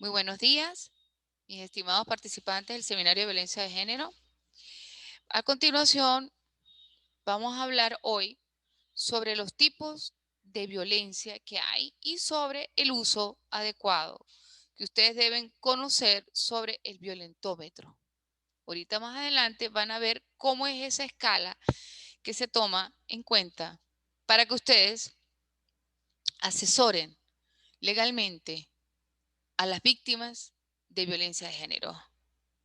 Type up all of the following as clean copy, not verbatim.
Muy buenos días, mis estimados participantes del Seminario de Violencia de Género. A continuación, vamos a hablar hoy sobre los tipos de violencia que hay y sobre el uso adecuado que ustedes deben conocer sobre el violentómetro. Ahorita más adelante van a ver cómo es esa escala que se toma en cuenta para que ustedes asesoren legalmente a las víctimas de violencia de género,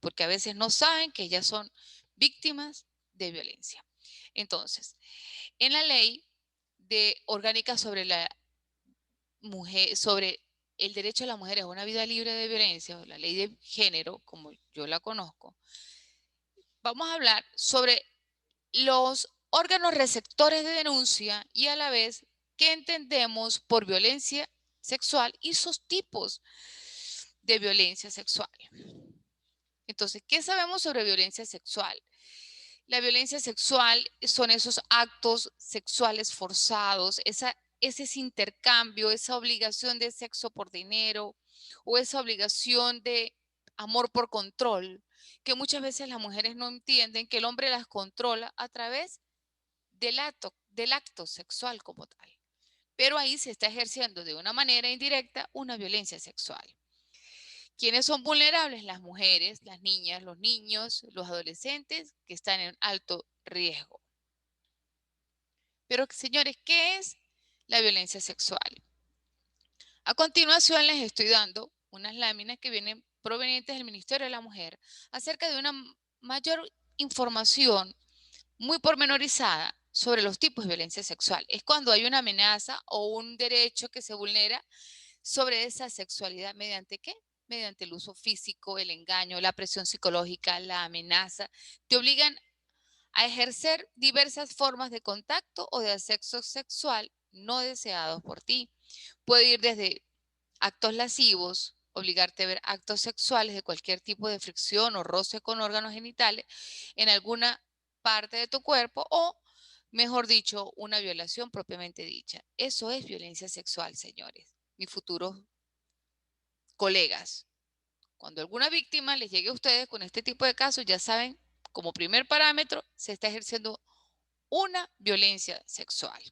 porque a veces no saben que ellas son víctimas de violencia. Entonces, en la ley orgánica sobre la mujer, sobre el derecho de las mujeres a una vida libre de violencia, o la ley de género, como yo la conozco, vamos a hablar sobre los órganos receptores de denuncia y a la vez qué entendemos por violencia sexual y sus tipos de violencia sexual. Entonces, ¿qué sabemos sobre violencia sexual? La violencia sexual son esos actos sexuales forzados, ese intercambio, esa obligación de sexo por dinero o esa obligación de amor por control, que muchas veces las mujeres no entienden que el hombre las controla a través del acto sexual como tal. Pero ahí se está ejerciendo de una manera indirecta una violencia sexual. ¿Quiénes son vulnerables? Las mujeres, las niñas, los niños, los adolescentes que están en alto riesgo. Pero, señores, ¿qué es la violencia sexual? A continuación les estoy dando unas láminas que vienen provenientes del Ministerio de la Mujer acerca de una mayor información muy pormenorizada sobre los tipos de violencia sexual. Es cuando hay una amenaza o un derecho que se vulnera sobre esa sexualidad. ¿Mediante qué? Mediante el uso físico, el engaño, la presión psicológica, la amenaza. Te obligan a ejercer diversas formas de contacto o de sexo sexual no deseados por ti. Puede ir desde actos lascivos, obligarte a ver actos sexuales de cualquier tipo de fricción o roce con órganos genitales en alguna parte de tu cuerpo o, mejor dicho, una violación propiamente dicha. Eso es violencia sexual, señores, mis futuros colegas. Cuando alguna víctima les llegue a ustedes con este tipo de casos, ya saben, como primer parámetro, se está ejerciendo una violencia sexual.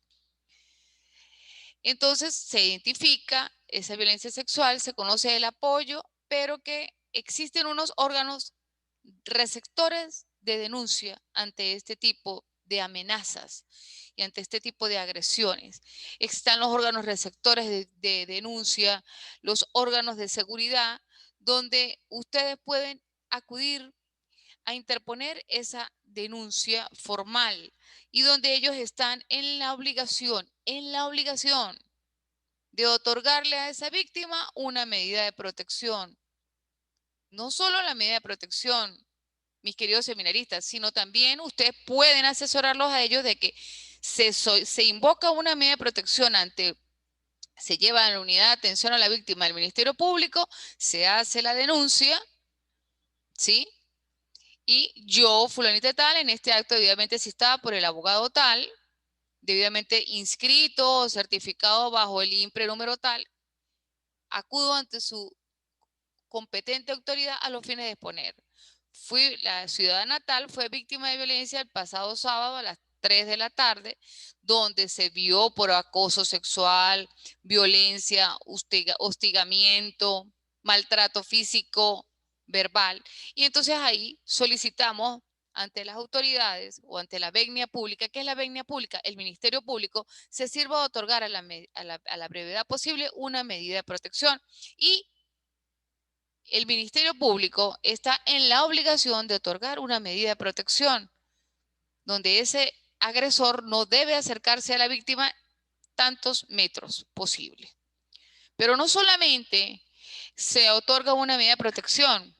Entonces se identifica esa violencia sexual, se conoce el apoyo, pero que existen unos órganos receptores de denuncia ante este tipo de amenazas y ante este tipo de agresiones. Están los órganos receptores de denuncia, los órganos de seguridad, donde ustedes pueden acudir a interponer esa denuncia formal y donde ellos están en la obligación de otorgarle a esa víctima una medida de protección. No solo la medida de protección, mis queridos seminaristas, sino también ustedes pueden asesorarlos a ellos de que se invoca una medida de protección se lleva a la unidad de atención a la víctima del Ministerio Público, se hace la denuncia, ¿sí? Y yo, fulanita tal, en este acto debidamente asistada por el abogado tal, debidamente inscrito o certificado bajo el INPRE número tal, acudo ante su competente autoridad a los fines de exponer. La ciudadana tal fue víctima de violencia el pasado sábado a las 3 de la tarde, donde se vio por acoso sexual, violencia, hostigamiento, maltrato físico, verbal. Y entonces ahí solicitamos ante las autoridades o ante la venia pública. ¿Qué es la venia pública? El Ministerio Público se sirva de otorgar a la brevedad posible una medida de protección y el Ministerio Público está en la obligación de otorgar una medida de protección, donde ese agresor no debe acercarse a la víctima tantos metros posible. Pero no solamente se otorga una medida de protección,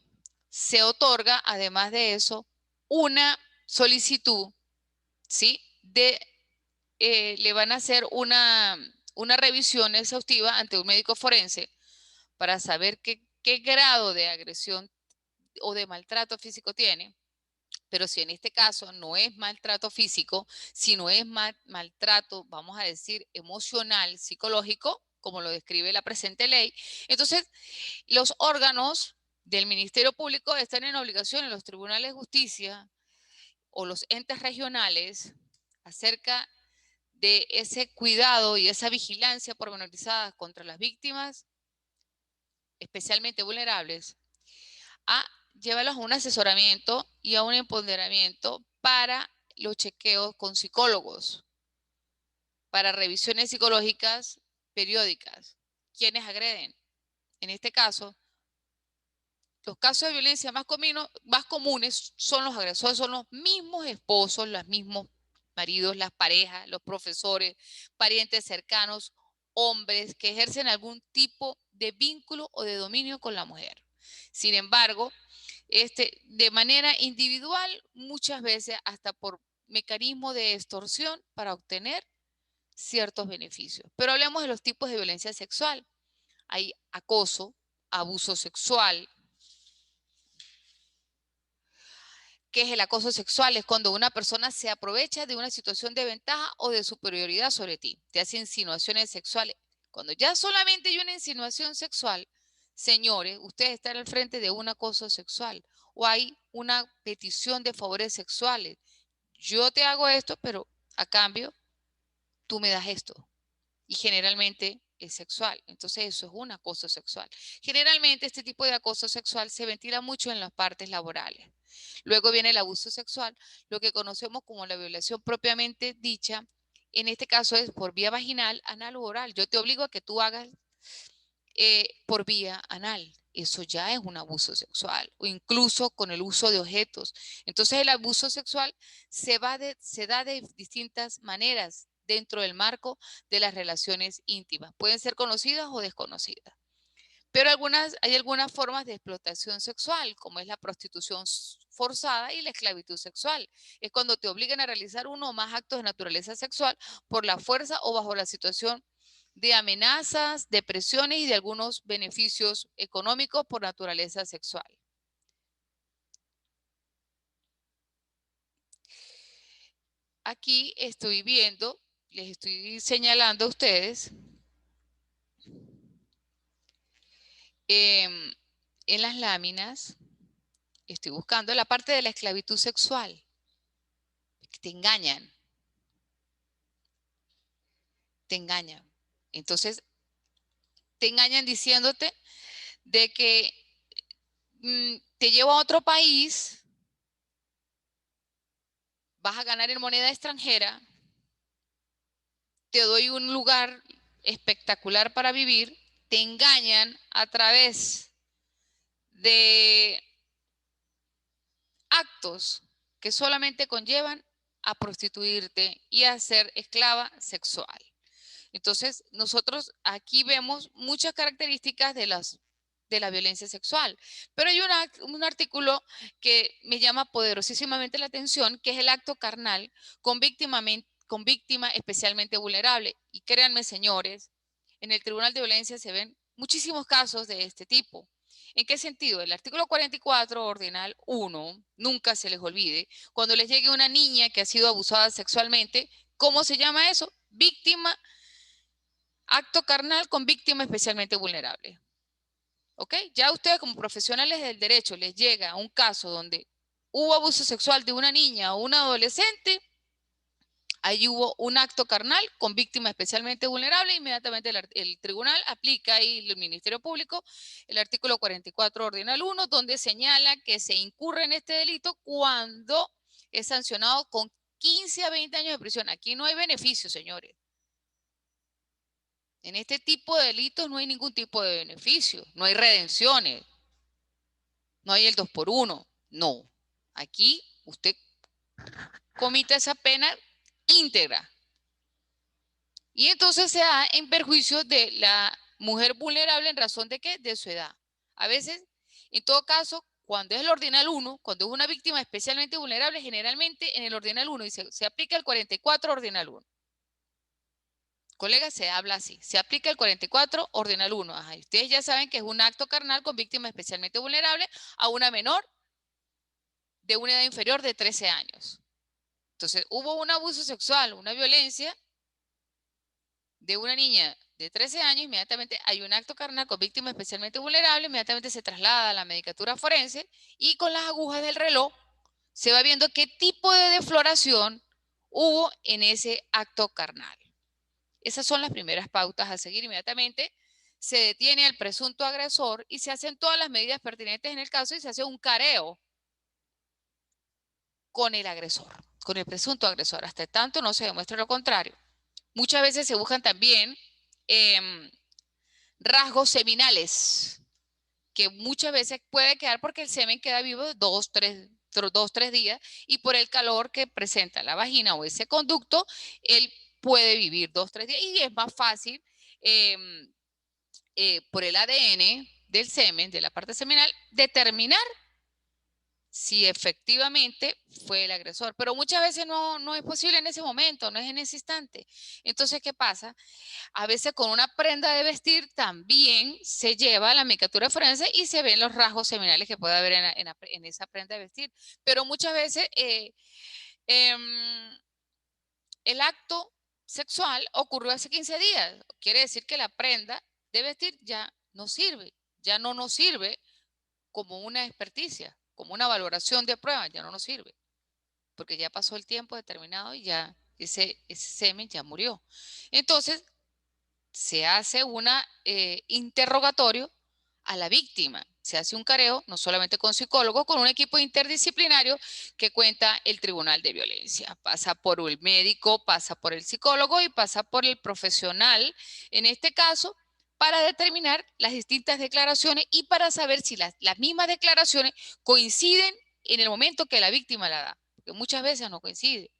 se otorga, además de eso, una solicitud, ¿sí? Le van a hacer una revisión exhaustiva ante un médico forense para saber qué grado de agresión o de maltrato físico tiene, pero si en este caso no es maltrato físico, sino es maltrato, vamos a decir, emocional, psicológico, como lo describe la presente ley. Entonces, los órganos del Ministerio Público están en obligación en los tribunales de justicia o los entes regionales acerca de ese cuidado y esa vigilancia pormenorizada contra las víctimas, especialmente vulnerables, a llevarlos a un asesoramiento y a un empoderamiento para los chequeos con psicólogos, para revisiones psicológicas periódicas. ¿Quiénes agreden? En este caso, los casos de violencia más comunes son los agresores, son los mismos esposos, los mismos maridos, las parejas, los profesores, parientes cercanos, hombres que ejercen algún tipo de vínculo o de dominio con la mujer. Sin embargo, de manera individual, muchas veces hasta por mecanismo de extorsión para obtener ciertos beneficios. Pero hablemos de los tipos de violencia sexual. Hay acoso, abuso sexual. ¿Qué es el acoso sexual? Es cuando una persona se aprovecha de una situación de ventaja o de superioridad sobre ti. Te hace insinuaciones sexuales. Cuando ya solamente hay una insinuación sexual, señores, ustedes están al frente de un acoso sexual o hay una petición de favores sexuales. Yo te hago esto, pero a cambio tú me das esto. Y generalmente es sexual. Entonces eso es un acoso sexual. Generalmente este tipo de acoso sexual se ventila mucho en las partes laborales. Luego viene el abuso sexual, lo que conocemos como la violación propiamente dicha. En este caso es por vía vaginal, anal u oral. Yo te obligo a que tú hagas por vía anal. Eso ya es un abuso sexual o incluso con el uso de objetos. Entonces el abuso sexual se da de distintas maneras dentro del marco de las relaciones íntimas. Pueden ser conocidas o desconocidas. Pero hay algunas formas de explotación sexual, como es la prostitución forzada y la esclavitud sexual. Es cuando te obligan a realizar uno o más actos de naturaleza sexual por la fuerza o bajo la situación de amenazas, de presiones y de algunos beneficios económicos por naturaleza sexual. Aquí estoy viendo, les estoy señalando a ustedes en las láminas, estoy buscando la parte de la esclavitud sexual, que te engañan. Te engañan. Entonces, te engañan diciéndote de que te llevo a otro país, vas a ganar en moneda extranjera, te doy un lugar espectacular para vivir, te engañan a través de actos que solamente conllevan a prostituirte y a ser esclava sexual. Entonces, nosotros aquí vemos muchas características de la violencia sexual, pero hay un artículo que me llama poderosísimamente la atención, que es el acto carnal con víctima especialmente vulnerable. Y créanme, señores, en el Tribunal de Violencia se ven muchísimos casos de este tipo. ¿En qué sentido? El artículo 44, ordinal 1, nunca se les olvide, cuando les llegue una niña que ha sido abusada sexualmente, ¿cómo se llama eso? Víctima, acto carnal con víctima especialmente vulnerable. ¿Ok? Ya ustedes como profesionales del derecho les llega un caso donde hubo abuso sexual de una niña o un adolescente, ahí hubo un acto carnal con víctima especialmente vulnerable, inmediatamente el tribunal aplica ahí el Ministerio Público el artículo 44 ordinal 1, donde señala que se incurre en este delito cuando es sancionado con 15 a 20 años de prisión. Aquí no hay beneficio, señores. En este tipo de delitos no hay ningún tipo de beneficio, no hay redenciones, no hay el 2 por 1, no. Aquí usted comita esa pena íntegra. Y entonces se da en perjuicio de la mujer vulnerable en razón de qué? De su edad. A veces, en todo caso, cuando es el ordinal 1, cuando es una víctima especialmente vulnerable, generalmente en el ordinal 1 y se aplica el 44 ordinal 1. Colega, se habla así. Se aplica el 44 ordinal 1. Ajá, ustedes ya saben que es un acto carnal con víctima especialmente vulnerable a una menor de una edad inferior de 13 años. Entonces, hubo un abuso sexual, una violencia de una niña de 13 años, inmediatamente hay un acto carnal con víctima especialmente vulnerable, inmediatamente se traslada a la medicatura forense y con las agujas del reloj se va viendo qué tipo de defloración hubo en ese acto carnal. Esas son las primeras pautas a seguir. Inmediatamente se detiene al presunto agresor y se hacen todas las medidas pertinentes en el caso y se hace un careo con el agresor, con el presunto agresor. Hasta tanto no se demuestre lo contrario. Muchas veces se buscan también rasgos seminales, que muchas veces puede quedar porque el semen queda vivo 2-3 días y por el calor que presenta la vagina o ese conducto, él puede vivir 2-3 días y es más fácil por el ADN del semen, de la parte seminal, determinar si efectivamente fue el agresor. Pero muchas veces no es posible en ese momento, no es en ese instante. Entonces, ¿qué pasa? A veces con una prenda de vestir también se lleva a la medicatura forense y se ven los rasgos seminales que puede haber en esa prenda de vestir. Pero muchas veces el acto sexual ocurrió hace 15 días. Quiere decir que la prenda de vestir ya no sirve, ya no nos sirve como una experticia, como una valoración de prueba, ya no nos sirve, porque ya pasó el tiempo determinado y ya ese semen ya murió. Entonces, se hace un interrogatorio a la víctima. Se hace un careo, no solamente con psicólogos, con un equipo interdisciplinario que cuenta el Tribunal de Violencia. Pasa por el médico, pasa por el psicólogo y pasa por el profesional, en este caso, para determinar las distintas declaraciones y para saber si las mismas declaraciones coinciden en el momento que la víctima la da, porque muchas veces no coincide.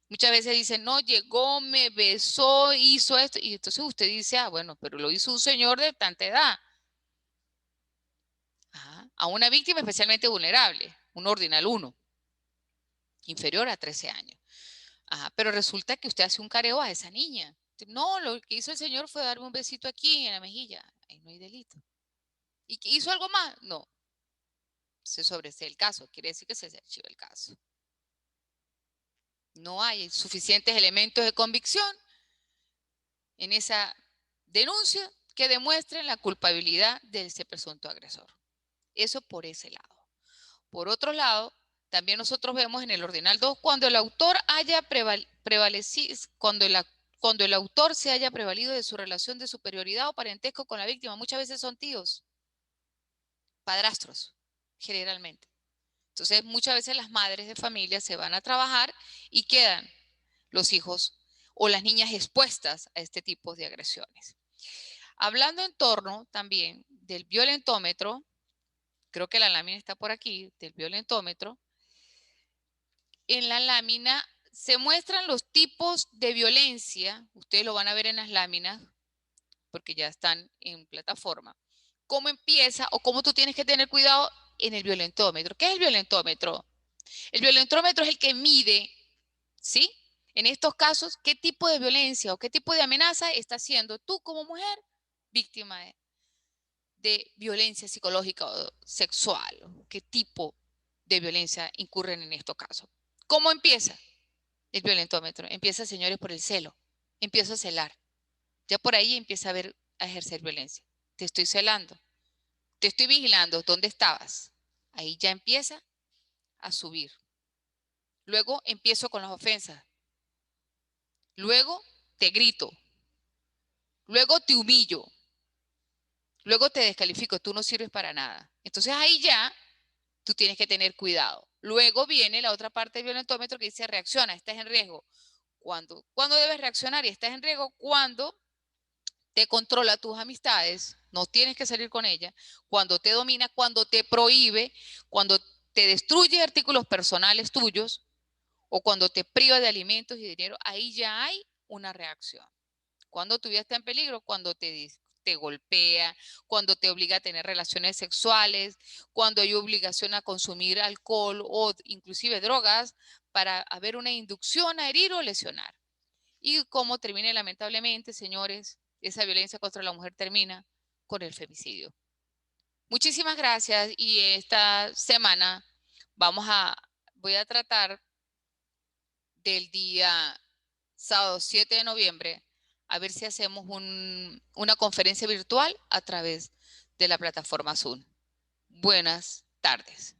Muchas veces dicen, no, llegó, me besó, hizo esto. Y entonces usted dice, ah, bueno, pero lo hizo un señor de tanta edad. Ajá. A una víctima especialmente vulnerable, un ordinal 1, inferior a 13 años. Ajá. Pero resulta que usted hace un careo a esa niña. No, lo que hizo el señor fue darme un besito aquí en la mejilla. Ahí no hay delito. ¿Y hizo algo más? No. Se sobresee el caso. Quiere decir que se archiva el caso. No hay suficientes elementos de convicción en esa denuncia que demuestren la culpabilidad de ese presunto agresor. Eso por ese lado. Por otro lado, también nosotros vemos en el ordinal 2 cuando el autor haya prevalecido, cuando el autor se haya prevalido de su relación de superioridad o parentesco con la víctima. Muchas veces son tíos, padrastros, generalmente. Entonces, muchas veces las madres de familia se van a trabajar y quedan los hijos o las niñas expuestas a este tipo de agresiones. Hablando en torno también del violentómetro, creo que la lámina está por aquí, del violentómetro, en la lámina se muestran los tipos de violencia, ustedes lo van a ver en las láminas, porque ya están en plataforma, cómo empieza o cómo tú tienes que tener cuidado en el violentómetro. ¿Qué es el violentómetro? El violentómetro es el que mide, ¿sí? En estos casos, qué tipo de violencia o qué tipo de amenaza estás siendo tú como mujer víctima de violencia psicológica o sexual, qué tipo de violencia incurren en estos casos. ¿Cómo empieza el violentómetro? Empieza, señores, por el celo. Empiezo a celar. Ya por ahí empieza a ejercer violencia. Te estoy celando. Te estoy vigilando. ¿Dónde estabas? Ahí ya empieza a subir. Luego empiezo con las ofensas. Luego te grito. Luego te humillo. Luego te descalifico. Tú no sirves para nada. Entonces ahí ya tú tienes que tener cuidado. Luego viene la otra parte del violentómetro que dice reacciona, estás en riesgo. ¿Cuándo debes reaccionar y estás en riesgo? Cuando te controla tus amistades, no tienes que salir con ella, cuando te domina, cuando te prohíbe, cuando te destruye artículos personales tuyos o cuando te priva de alimentos y dinero, ahí ya hay una reacción. Cuando tu vida está en peligro, cuando te golpea, cuando te obliga a tener relaciones sexuales, cuando hay obligación a consumir alcohol o inclusive drogas para haber una inducción a herir o lesionar. Y cómo termina lamentablemente, señores, esa violencia contra la mujer termina con el femicidio. Muchísimas gracias y esta semana voy a tratar del día sábado 7 de noviembre a ver si hacemos una conferencia virtual a través de la plataforma Zoom. Buenas tardes.